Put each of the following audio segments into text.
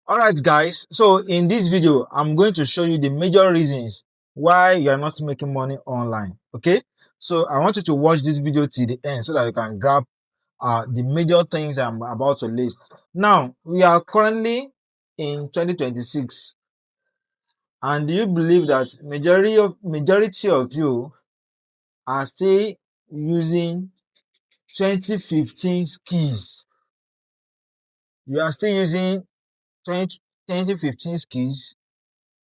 All right, guys. So in this video, I'm going to show you the major reasons why you are not making money online. Okay. So I want you to watch this video till the end so that you can grab the major things I'm about to list. Now, we are currently in 2026. And do you believe that majority of you are still using 2015 skills? You are still using 2015 skills.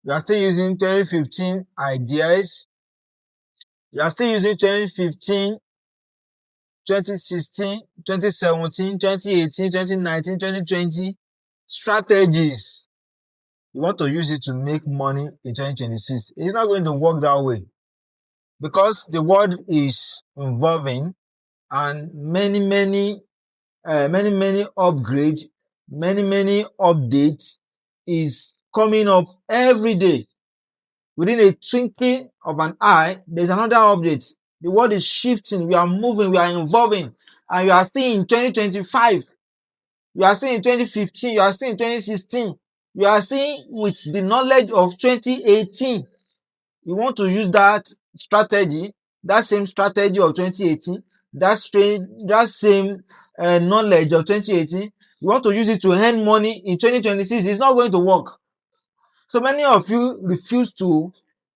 You are still using 2015 ideas. You are still using 2015, 2016, 2017, 2018, 2019, 2020 strategies. You want to use it to make money in 2026. It's not going to work that way because the world is evolving and many upgrades, many updates is coming up every day. Within a twinkling of an eye, there's another update. The world is shifting, we are moving, we are evolving, and you are still in 2025, you are still in 2015, you are still in 2016, you are still with the knowledge of 2018. You want to use that strategy, that same strategy of 2018, that same knowledge of 2018. You want to use it to earn money in 2026. It's not going to work. So many of you refuse to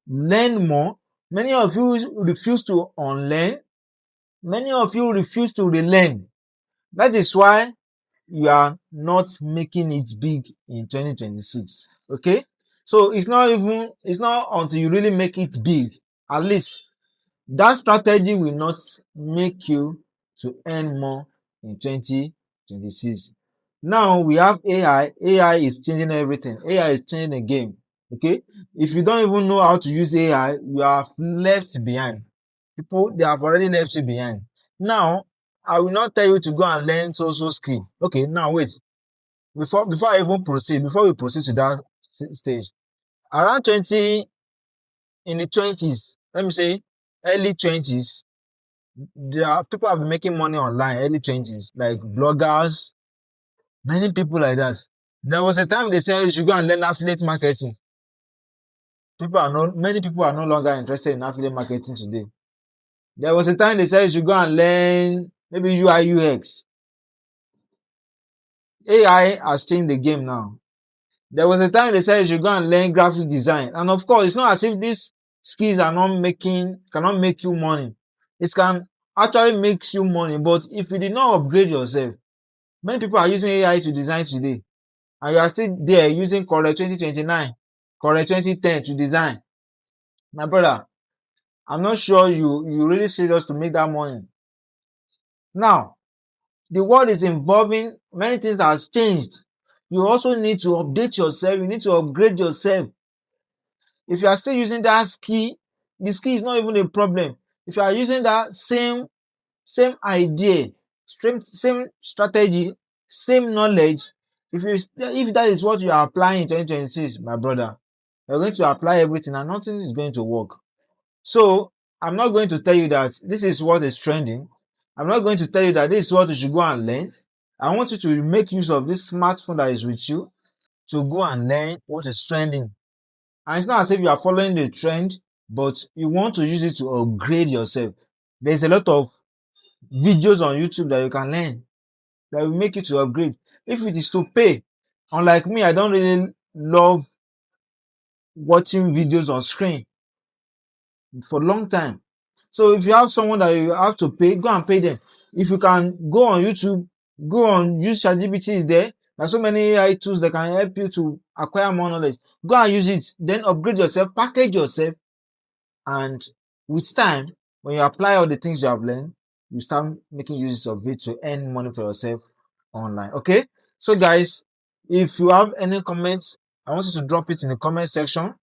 learn more. Many of you refuse to unlearn. Many of you refuse to relearn. That is why you are not making it big in 2026. Okay? So it's not until you really make it big. At least that strategy will not make you to earn more in 2026. Now we have AI. AI is changing everything. AI is changing the game. Okay? If you don't even know how to use AI, you are left behind. People, they have already left you behind. Now, I will not tell you to go and learn social skill. Okay, now wait. Before I even proceed, before we proceed to that stage, around 20, in the 20s, let me say early 20s, there are people have been making money online, early 20s, like bloggers, many people like that. There was a time they said you should go and learn affiliate marketing. Many people are no longer interested in affiliate marketing today. There was a time they said you should go and learn maybe UI UX. AI has changed the game now. There was a time they said you should go and learn graphic design. And of course, it's not as if these skills cannot make you money. It can actually make you money, but if you did not upgrade yourself, many people are using AI to design today. And you are still there using Corel 2029, Corel 2010 to design. My brother, I'm not sure you really serious to make that money. Now, the world is evolving, many things has changed. You also need to update yourself, you need to upgrade yourself. If you are still using that skill, the skill is not even a problem. If you are using that same idea, same strategy, same knowledge, if that is what you are applying in 2026, my brother, you're going to apply everything and nothing is going to work. So I'm not going to tell you that this is what is trending. I'm not going to tell you that this is what you should go and learn. I want you to make use of this smartphone that is with you to go and learn what is trending. And it's not as if you are following the trend, but you want to use it to upgrade yourself. There's a lot of videos on YouTube that you can learn that will make you to upgrade. If it is to pay, unlike me, I don't really love watching videos on screen for a long time. So if you have someone that you have to pay, go and pay them. If you can go on YouTube, go on, use ChatGPT there. There are so many AI tools that can help you to acquire more knowledge. Go and use it, then upgrade yourself, package yourself, and with time, when you apply all the things you have learned, you start making use of it to earn money for yourself online. Okay? So guys, if you have any comments, I want you to drop it in the comment section.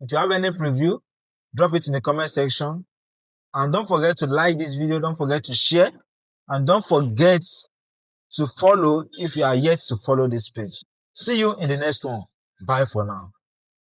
If you have any preview, drop it in the comment section. And don't forget to like this video, don't forget to share, and don't forget to follow if you are yet to follow this page. See you in the next one. Bye for now.